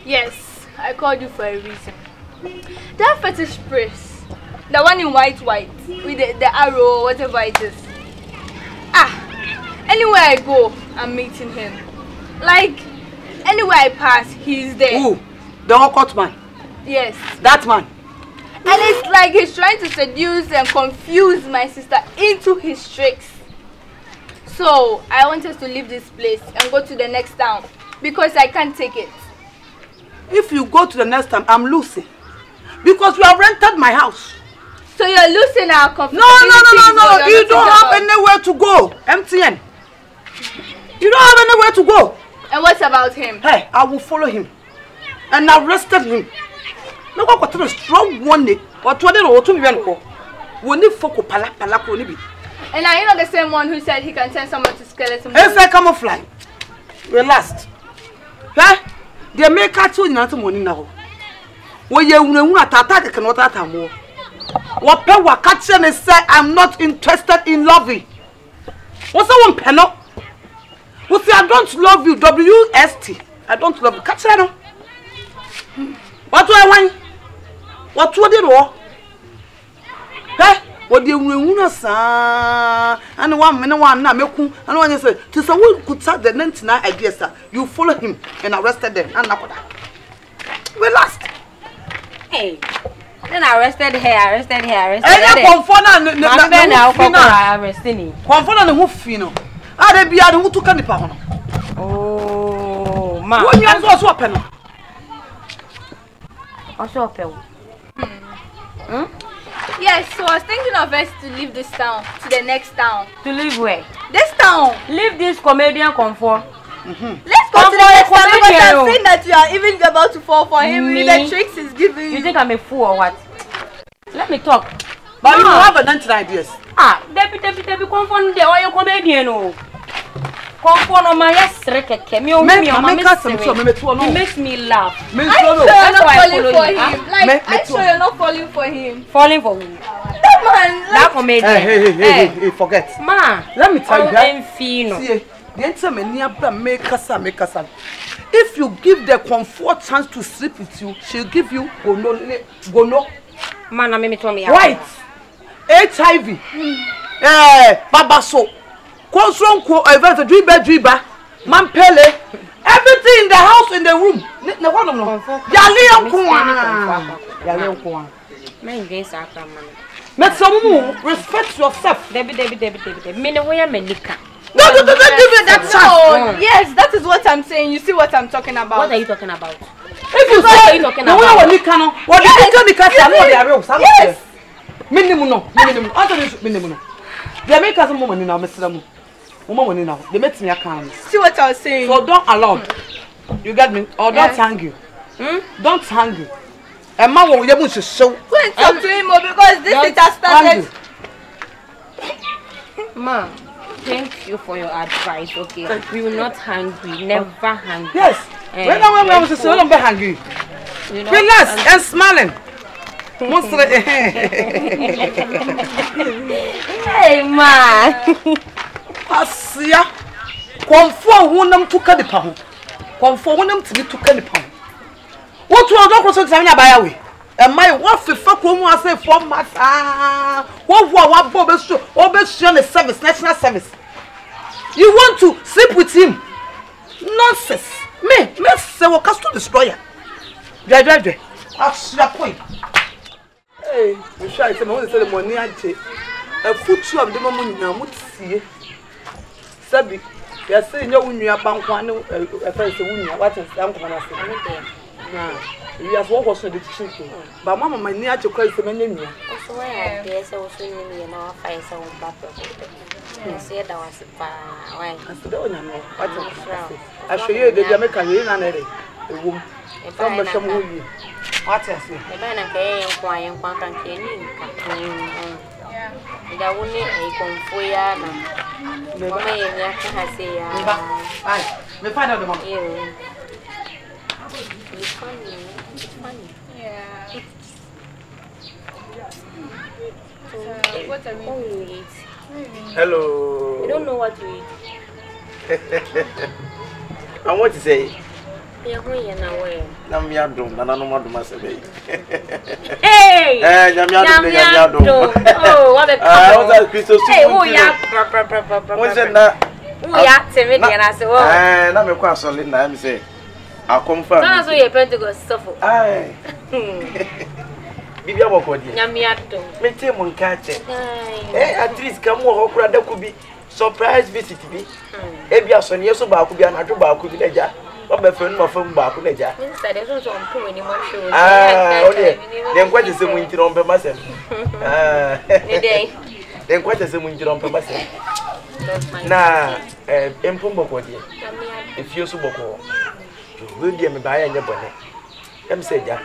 Yes, I called you for a reason. That fetish priest, the one in white with the arrow, whatever it is. Anywhere I go, I'm meeting him. Like, anywhere I pass, he's there. Who? The Okot man? Yes. That man? And it's like he's trying to seduce and confuse my sister into his tricks. So, I want us to leave this place and go to the next town. Because I can't take it. If you go to the next town, I'm losing. Because you have rented my house. So you're losing our confidence? No. You don't have anywhere to go. MTN. You don't have anywhere to go. And what about him? Hey, I will follow him. And I arrested him. No one got a strong warning. What do you to me? We need foko pala kronibi. And are you not the same one who said he can send someone to skeleton? It's like camouflage. We're last. Hey, they make a two in money now. When you want to attack, cannot attack more. What power catching is say I'm not interested in loving. What's that one penal? What's say I don't love you, WST. I don't love you. Catch it. What do I want? What do you do? Hey, what do you want, sir? And 1 minute, one now, and one you say, to someone could start the 99 ideas, sir. You follow him and arrested them. And now, we last. Hey. Then arrested her. And I confirm oh, ma. When you are so open. Also open. Yes, so I was thinking of us to leave this town to the next town. To leave where? This town. Leave this comedian comfort. Let's go to the next town because I've seen that you are even about to fall for him with the tricks he's giving you. You think I'm a fool or what? Let me talk. But you have a 99 ideas. Debbie, confirm the oil comedian. Confirm on my yes, Rekeke. He makes me laugh. I'm sure you're not falling for him. Like, I'm sure you're not falling for him. Falling for who? That man. That comedian. Hey, forget. Ma, let me tell you that. See, if you give the comfort chance to sleep with you, she'll give you gono. Man, I told me. Right. HIV. Babaso. Consron ko event driba. Mampele. Everything in the house, in the room. Respect yourself. Debbie. No, don't give it that chance. Yes, that is what I'm saying. You see what I'm talking about? What are you talking about? If you say you talking about what yes. Minimum. They make us money now, Mr. Money now. They make me account. See what I was saying? So don't allow. You get me? Or don't hang you. Don't hang you. And man will be able to show. Go and talk to him because this is a standard. Ma, thank you for your advice, okay? We will not hungry, never hungry. Yes. When I was so don't be hungry. Relax and smiling. Hey, ma. Asia. Conform one them to cut the pound. Conform one them to be to cut the pound. What will not also tell me by way? And my wife, if I come, say for my what Bob show, the service, national service. You want to sleep with him? Nonsense. Me say what cast to destroyer. Drive. That's your point. Hey, you sure it's the money I take. A foot of the moment now would see. Sabi, you are saying you are bank one a face what is the now, you have what was the chicken. But Mamma, my near to cry the name. Also, I guess I was in your face on battle. I said that was why I show you the Jamaican room. What is it? The man and Kay and Quantum Kenny. The only a confoyana. The way I say, we find out the money. It's funny. Yeah. So, what are we eat? Hello. I don't know what to eat. I want to say, Ya ho ye na we. Na me adom na no madom asebe. Hey! Nyame adom. Oh, what a What's that Christo? Hey, oh ya. What's that? Oh ya, tell me na say, oh. Na me kwa solid na me say. I confirm. Na so ye Pentecost suffer. Ai. Bibi abokodi. Nyame adom. Me tie mo nka che. At least come wo hokura da kubi surprise visit bi. Ebi asone yeso ba ku bi anadwo ba ku bi naja. Oba fe no fam ba ku naja. Minister dey so on we ni mo show. Okay. Den kwaje se mu ntiro mpe masem. Ne dey. Den kwaje se mu ntiro mpe masem. Na empom bokodi. Efio so boko. We dia me ba ya nye bone. Em se ja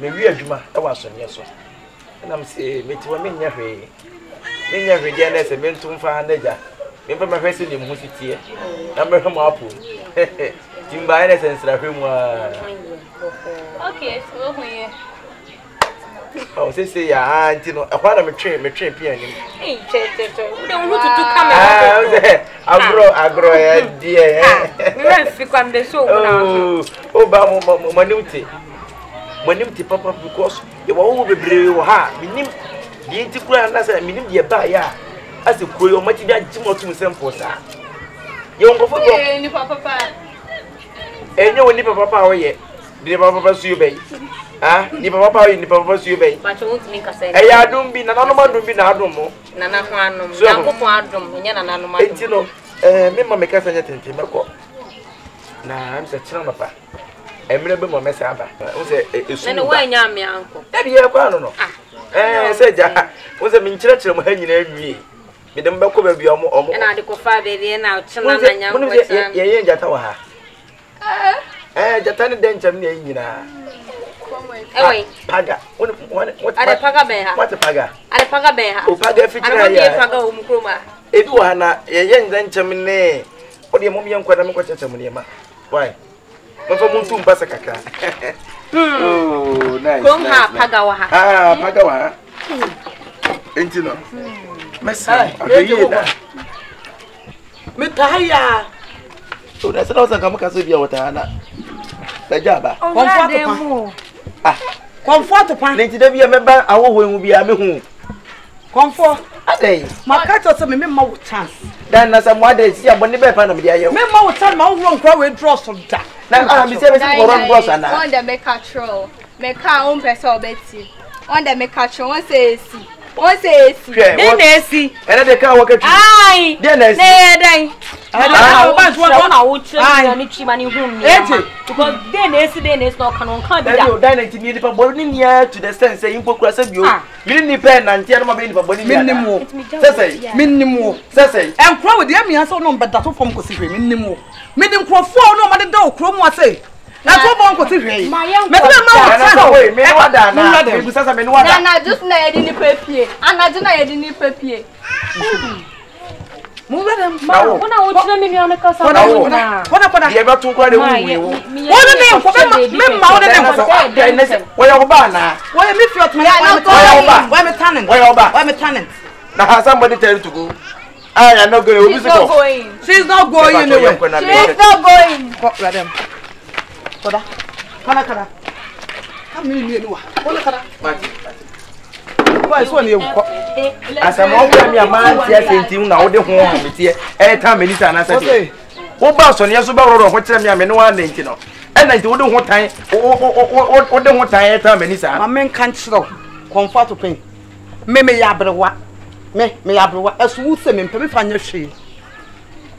me wi adwuma e wa asone so. Na me se me ti wa me nya hwe. Me nya hwe dia na se me ntum fa naja. Me fa me hwese ni mu sitie. Na me hwe mo apo. Timba ene sensra hwe mu a. Okay, so here. Oh, say ya auntie no. E kwa na me twen pia ni. Hey, che. We don want to come agro ya die. Me fi kwa mbe so na. Oh, ba mo manimti papa because e wa wo bebre wo ha minim die nti kura na say minim die ba ya ase kuro yo mati bia jimotum sempo sa ye won kofo ko ni papa enye woni papa wo ye di papa su yo be ni papa wo ni papa su yo be ba cho won timi kasa e ya adum bi na nanom adum bi na adum mo na ho anum na ko adum enye na nanom adum enti no me ma me kasa nya tente meko na am se chira papa emre be mo mesa aba o se esu na wa nya me anko e bi e kwa no se ja o se min kire mo ha nyina awie me dem be ko ba bi omo na de ko fa be be na china na nya ko ye jata wa ha jata ne den cham ne nyina we paga ade paga be ha what paga ade paga be ha o paga fitira ya ade paga o mkroma e bi wa na ye den cham ne o de mo mi enkwada me ko cham ne ma why Mfa muntu mpasa kaka. Oh, nice. Kom ha paga wa ha. Paga wa ha. Enti no. Mesa, ayi da. Metaya. So da sada wasan kamaka so biya wata na. Da jaba. Comfort pa. Comfort pa. Nti da biya meba awoho hu biya me hu. Comfort. Adai. Makato so me ma wo chance. Dan na samwa da si abone be pa na me dia ye. Me ma wo chance ma wo nkwa we draw so da. Na mi se be si koron boss ana. On the make control. Make on person obeti. On the make control one say AC. One say AC. Then AC. Ena de ka waka tu. Ai. Then AC. Ne dai. Ah, ba so na wo chira ni chima ni hu mi. Because then AC no kan bi da. Dan na ti mi nipa bo ni nia to the sense say impo kura se bio. Mi ni pe na ntia no ma be nipa bo ni nia. Minimo. Sese. Minimo. Sese. Enkro we de mian so no mbeda to fom ko si hwe minimo. Me de nkrofo no ma de da okro mu ase. Na to bon ko si hwe. Me de ma wa na we me wa da na. Me bu sasa me no wa da. Na just na yedi ni papie. Anaju na yedi ni papie. Mu wa dem. Ona wo chira me nua me kasa. Kona. Ye ba tun kwa de wu wi wo. Wona ne ko me ma wo de ko. Wo ya wo ba na. Wo ya me fi otuma. Wo me talent. Wo me talent. Na has somebody tell you to go. I am not going. She's not going. She's not going anywhere. She's not going. Let them. Koda. Kana. Come in wa. Kola kana. Why so na yuko. Asamoah kwa mi amanti asenti na wo de ho metie. Time minute na say. Wo ba so ne so ba ro ho kire mi amene wa na nti no. Na nti wo de ho tan. Wo de ho tan time minute. Ma men kan kire. Comfort pain. Me ya brewa. Me abrewa esu se me mpem fa nya hwe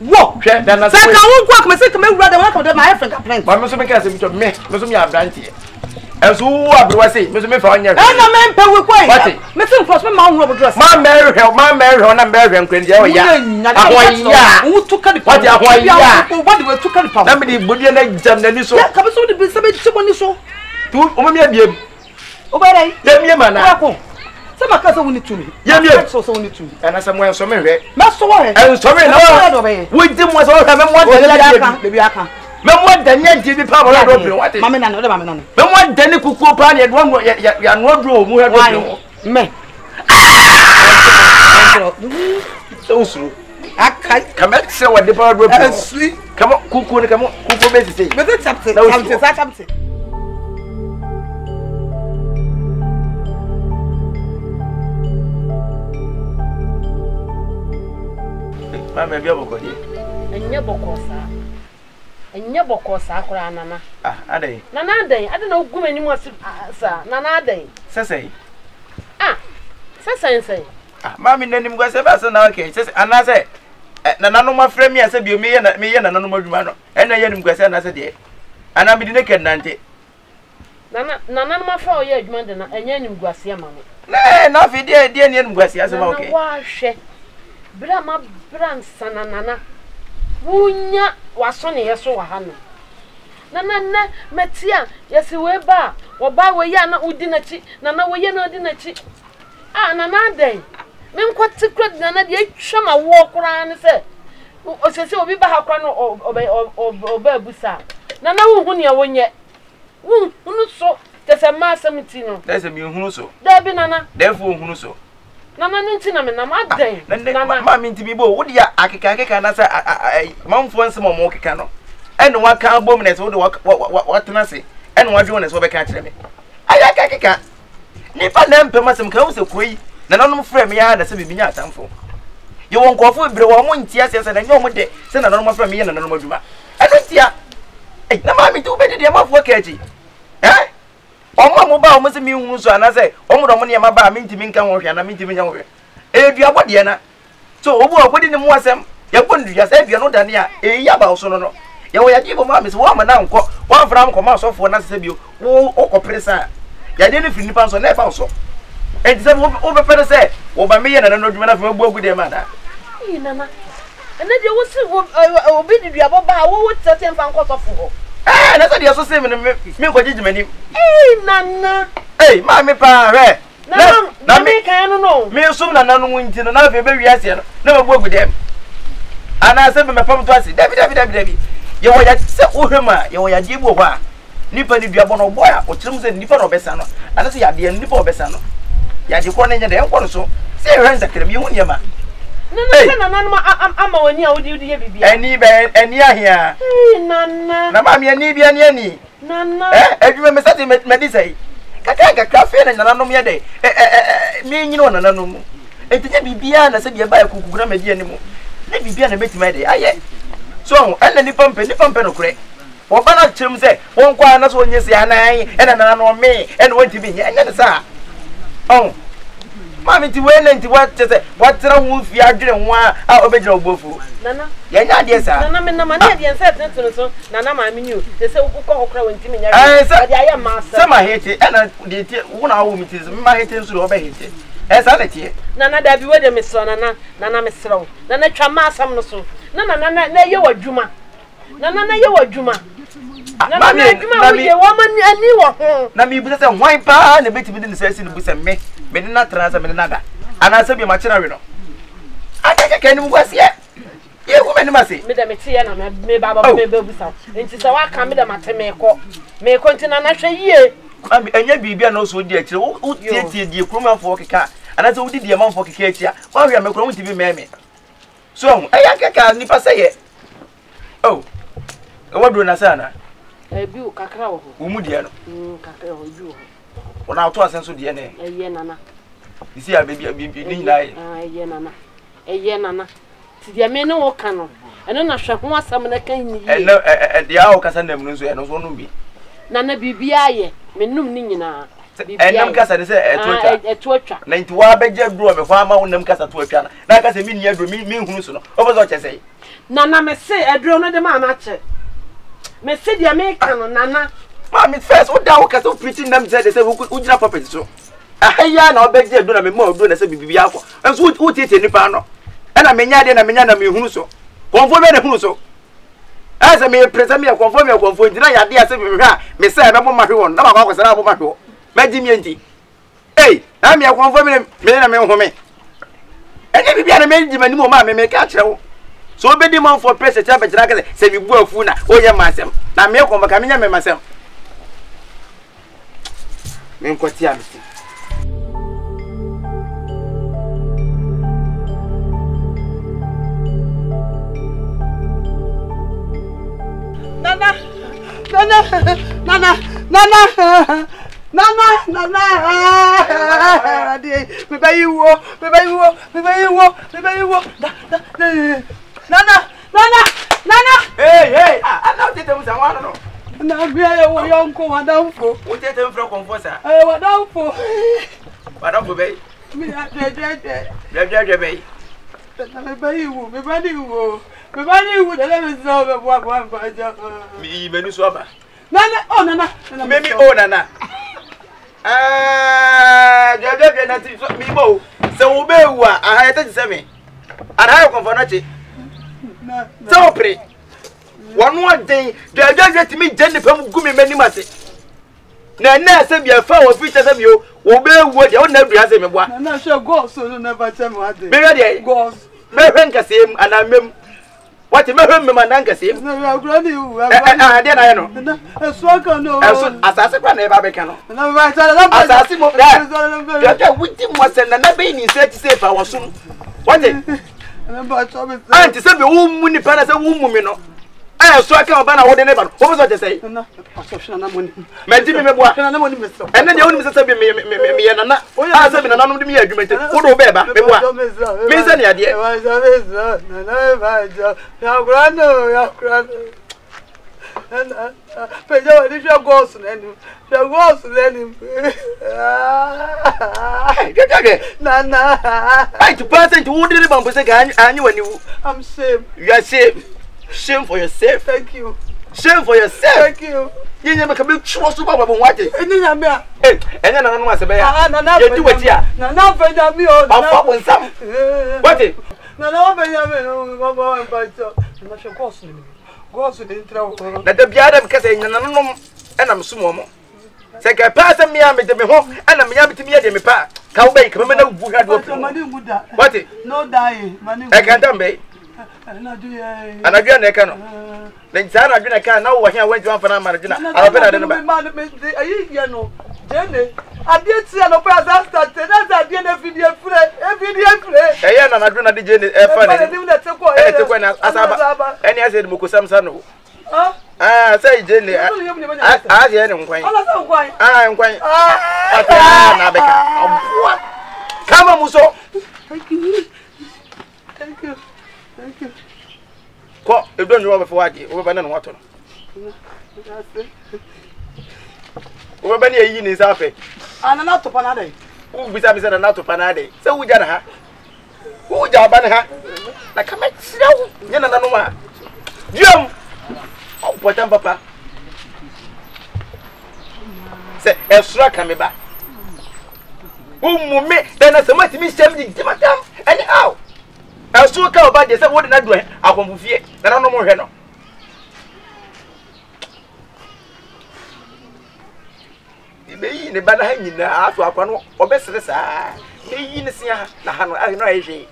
wo hwe dan na se ka won kwa ka se ka me wura da wa ka my fingerprint ma me so me ka se mi to me so mi abrantie esu abrewa se me so me fa nya hwe na me mpe we kwai me se cross me ma won robo dress ma me hwe na me hwe nkran dia o ya ahoya wo tuka di what ahoya wo de we tuka di pa na me di bodie na jam na ni so ka be so de be se be chimo ni so tu o me abiem o ba dai ya mi ma na Sama kasa woni tumi. Ya mi so woni tumi. Ana Samoah so me hwe. Ma so wa he. So me na. Wo di mo so ka me mo da baby aka. Me mo da nya di bi pa mo do bi what. Mama na no, mama na no. Me mo da ni kuku pa na ya no dro mu he do. Me. So usuru. Akai. Come on, say what the power group. Sweet. Come on, cuckoo, come on, cuckoo, basically. But that's something. Something. Mamma, be able to Enya bokosa. Enya bokosa akura nana. Ah, ade. Nana ade. I don't know go many more sir. Nana ade. Say. Ah. Say. Ah, mammy nanim go say ba na okay. Say ana say nana no ma frame me say bi me ye nana no ma dwuma no. E na ye nim go say na say de. Ana me di naked nante. Nana no ma fa o ye adwuma de na enya nim guase ama no. Na fi de ne nim guase asema okay. Wa hwe. Bra ma bran sana nana. Wunya waso ne yeso wa ha no. Nana metia yesi we ba wo ba we ya na udi na chi nana we ye na udi na chi. Ah nana den. Me nkwati kra nana de atwa ma wo kra ne se. O sese obi ba ha kra no oba abusa. Nana wo hu ne wonye. Wo hunu so tese ma samiti no. Tese mi hunu so. Da bi nana. Therefore hunu so. Nana nti na me na ma den. Nana ma mi nti bi bo wo dia akeka na sa manfo nsem mo keka no. Ene wa kan bom ne so wo de wa tena se. Ene wa dwo ne so be ka kire me. Aya akeka. Nipa na mpem asem ka wo se koi. Nana no frɛ me ya na se bibinya atamfo. Ye won kofo bere wo mo ntia se se na nyom de se nana no frɛ me ya nana no madwuma. Eno ntia. Na ma mi tu be de mafo ka achi. Omo mo ba omo se mi hu so ana se omo do mo ne ma ba mi ntimi nka ho hwe na mi ntimi nya ho hwe edua bode na so obu akodi ne mo asem ya ko ndua se edua no dane a ya ba so no ya wo ya di bo ma mi se wo ma na nko wo afra m ko ma so fo na se bio wo okopere sa ya de ne firi nipa so na e ba so enti se wo be pere se wo ba me ye na no dwuma na fa bu agu de ma da nana ene de wo se obi di dua bo ba wo tete mfa nko so fo na so dia so se me ko jijimani nana ma me pa re na me kan no me sum na nanu nti no na fe be wiase no na mabu agu dem ana se me pam to ase dabi ye wo ya se ohwema ye wo ya die bu ho a nipa ni duabo no bo ya o kirim se nipa no besa no ana se ya de nipa obesa no ya de ko na nya de enko so se hwe nzakrem ye hu niema nana ama wani a wodi ye bibia eni ahia nana na ma me eni bia ne ani nana adwuma me sati me di sai kaka kafe na nana no me de me nyino nana no mu etinya bibia na se bia ba kukugura me di ani mu na bibia na betima de aye so ena ni pampe no kure wo ba na kirim se won kwa na so nyesi anan ena nana no me ena wonti bi nya enya ne sa Mami ti we na nti what tera hu fi adwere ho a obegyina obofu nana ye nya de sa nana me na ma na de nsa tento so nana ma me nyu se se ukọ hokra wonti me nya de aye ma sa ma hete ena de ti wo na wo mi ti ma hete nso do oba hete sa na ti nana da bi we de me so nana me srew nana twa ma asam no so nana na ye wadwuma nana na ye wadwuma nana na adwuma wo ye wo ma ani wo ho na mi bu se hwan pa na betimi de ne sesi ne bu se me de na transa me na da ana se bi ma kira we no akeke kan mu gwase ye wo me ni ma se me da me tie na me baba me bu sa enti se wa ka me da mate me ko nti na hwe yie abi anya bibia na so di akire wo tie die kromafo keka ana se wo di die manfo keka akira wa hwe me kro wo tibi me so aya keka ni pa se ye wo do na sana bi o kakra wo wo mu die no kakra wo bi wo ona auto asenso die ne eye nana isi ya bibi ni nyai eye nana ti dia me ne wo ka no eno na hwe ho asam na kan ni yi dia o kasa nam nso eno so no bi nana bibia ye menum ni nyina enam kasa de se etwatwa na nti wa beje duro me fa ma wonam kasa to atwa na kasa mi ni aduro mi hunu so no obozo chese nana me se aduro no de ma na che me se dia me ka no nana Mami first o da o kasa o preaching them say they say o jira puppet so ahaya na obeje do na me ma do na say bibia akọ enso o tietie nipa no e na menya de na menya na me hunu so konfo be na hunu so asa me presa me konfo ndina ya de ase me hwa me say be bo ma hwe won na ba kwa kwasara bo ma hwe maji mi enti na me konfo me na me hu me ene bibia na me jima ni mo ma me ka kire wo so obedi man for pressure cha be kire ka say me bu afu na o ye masem na me ko maka menya me masem men kwati amsi Hey, I know that them someone no. Na bia wo yonko wadamfo. Wo tete mfra konfosa. Wadamfo. Wadamfo be. Me adede. Dede be. Na me bani wo. Me bani wo dele me so be bo ba ja. Mi menu so aba. Nana. Memi o nana. Dede na ti mi bo. Se wo be wu a aha yete se me. Ana ha konfo na chi. Se wo pre. Wanu aden dede ti mi je ni pam gumi mani mate. Na se bia fa wo fi se bio wo be wu de wo na dua se me boa. Na sure go so no never tell me what dey. Be ready. Go. Me hwen kasem ana mem. What me hwen mem ana kasem. Na ya gura ni wu. De na ye no. Na eso kan no. Eso asase kwa na e ba be kan no. Na ba ta na ba. Asase mo da. Ya wuti mo se na be ni se ti se fa wo sum. What dey? Na ba cho me. Anti se be wo mu ni pa na se wo mu mi no. So I can't ban a wooden neighbor. What was I to say? No, money. Mention me what? And I'm only Mr. And then the only Mr. Me and Anna. Oh, I said, none of me argument. What do Beba? Miss any idea? Now, grando. And Pedro, if you're ghost, then you're ghost, then Nana. I to pass into wooden bumper again, and you. I'm safe. You are safe. Shame for yourself. Thank you. Shame for yourself. Thank you. You never can be trust about what it. And then I'm here. And then I don't want to be you do it here. Nana Benjamin. I'm some. What it? Nana Benjamin. I'm not sure. Go to the intro. Let the Biadam Cassin and I'm sumo. Say, I pass me, I'm at me home, and I'm yapping to me at me pa. Cowbake, come on, who had what it? No dying. I can't done, babe. And I get a canoe. Then Sarah didn't can know what I went to for Margina. I'll bet I don't know. Jenny, I did see an opera that I didn't video every day. And I don't know the funny. And I said, Mukusam Sano. Ah, say Jenny, I didn't quite. I'm quite. What? Come on, Muso. Thank you. Thank you. Thank you. What? You don't know before I get over and water. Over many a yin is happy. And not to Panade. Who besides and not to Panade? So we got her. Who job on her? Like come at slow. You know, no. Jim. Oh, what am Papa? Say, extra coming back. Who me? Then as a much mischief, madam, anyhow. I was so about this. What did I do? I won't move yet. Then I no more. No. In the banner hanging there after Akua or best of the side. Me in the sea. I know I say.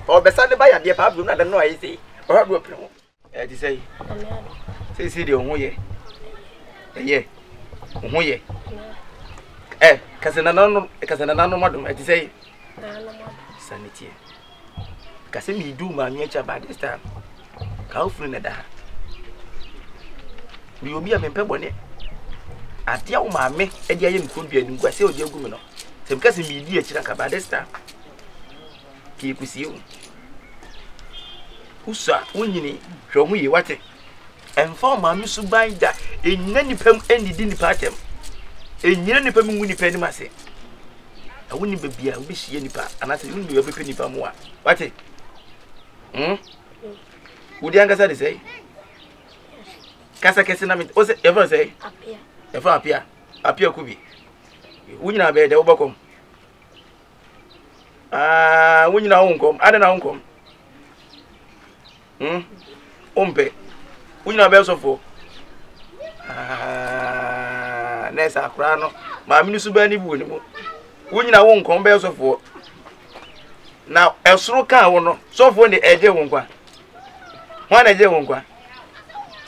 Or beside by a dear pub, not know I say. Or I will. As you say, say, the only yeah. Oh, yeah. Cousin Anano, madam, as you say, sanity. Kasi me do my nature by this time. How friend that? You be a member bonnet. At the old mammy, and the young could be a new question of your woman. Some cousin me dear Chiranka by this time. Keep with you. Who saw Unini, show me what it. And for my miss to buy that in any pem any dinner party. In any pem winnie penny massy. I wouldn't be a wish any part, and I said, you will be penny per more. What it? Would the younger say? Casa Cassinamit, was it ever say? Appear could be. Wouldn't I be the overcome? When you know, come, I don't know, come. Umpe, wouldn't I be so for? Nessa Crano, my minister Benny Wood. Wouldn't I won't come bells of war? Now, a slow car, so for the edge won't go. One edge won't go.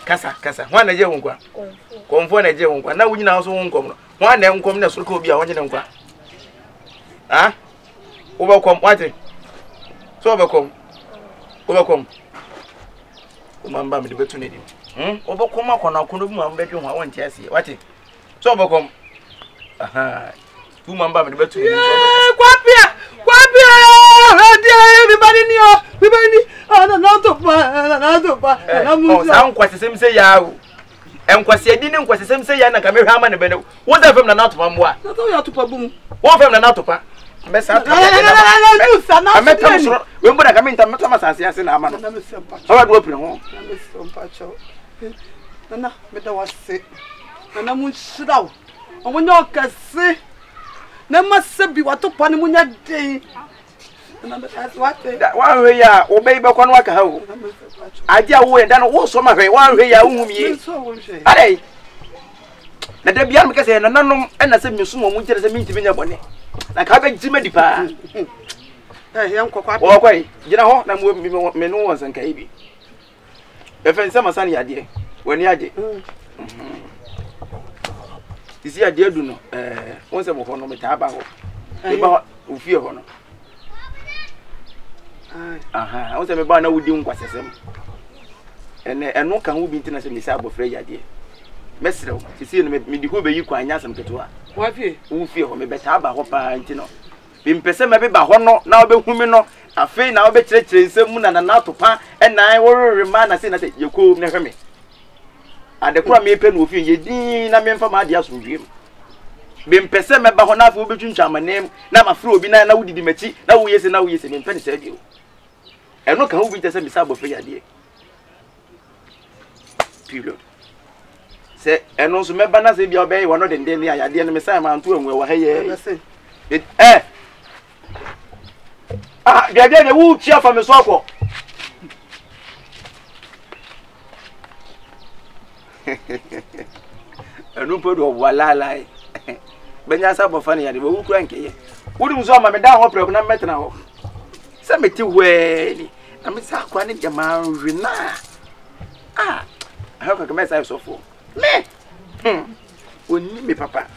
Casa, one edge won't go. Come for an edge won't go. Now we now won't come. One then come to school be a 1 year. Ah? Overcome what? So overcome. Remember me the opportunity. Obokom akona kono bi ma bedwe ho a won tiase wate so obokom aha tu mamba me betu ni so kwapia everybody ni o everybody na to pa na mu san kwasesem se ya o enkwase adi ne nkwasesem se ya na ka mehwa ama ne bene wo da fam na to pa mbo a na to ya to pa bum wo fam na to pa me sa to na metam so we mbo da ka me ntam metam asase ase na ama no na me se pa so wa do opire ho na me se pa cho na me da wase na mu shiraw onwo kase na masabi wato pa ne mu nya den na me aswate wa hwe ya obey be kono aka ha o aje wo enda no wo so ma hwe wa hwe ya uhumie ade na da bia me kase na nanom na se mesumo mu kire se minti nya bone na ka be jima di pa yan kokwa o kwai gina ho na me no won san kai bi e fen se masani ade wani ade isi ade du no won se mo ho no me ta ba ho e ba ofie ho no aha won se me ba na wudi nkwasesem eno kan wo bi ntina se me sa abofra yade mesrew isi no me di ho be yi kwa anya sam keto a wa fie wo fie ho me beta ba ho pa ntino bi mpese me be ba ho no na obehumi no afei na obe kirekire nsem na na atopa enan worore ma na se na se yeko na hweme adekura me pe no ofie yedin na me mfa ma ade asomdwem bi mpese me ba ho na afei obetwuntwa amanem na mafre obi na wudidi machi na wo yese me mfa ne se dio eno kan wo bi tese me sa abofra yade period se eno so meba na se bia obey wono denden ya yade no me sai ma anto enwe wa ha ye biade ne wu chia fa me so akọ eno podo wala lai benya sa bofa ne yade wu kura nkeye wudi mu so ma me da ho pre na metna ho se meti weni na me sa akwa ne jama rina ha ka me sai so fo me oni me papa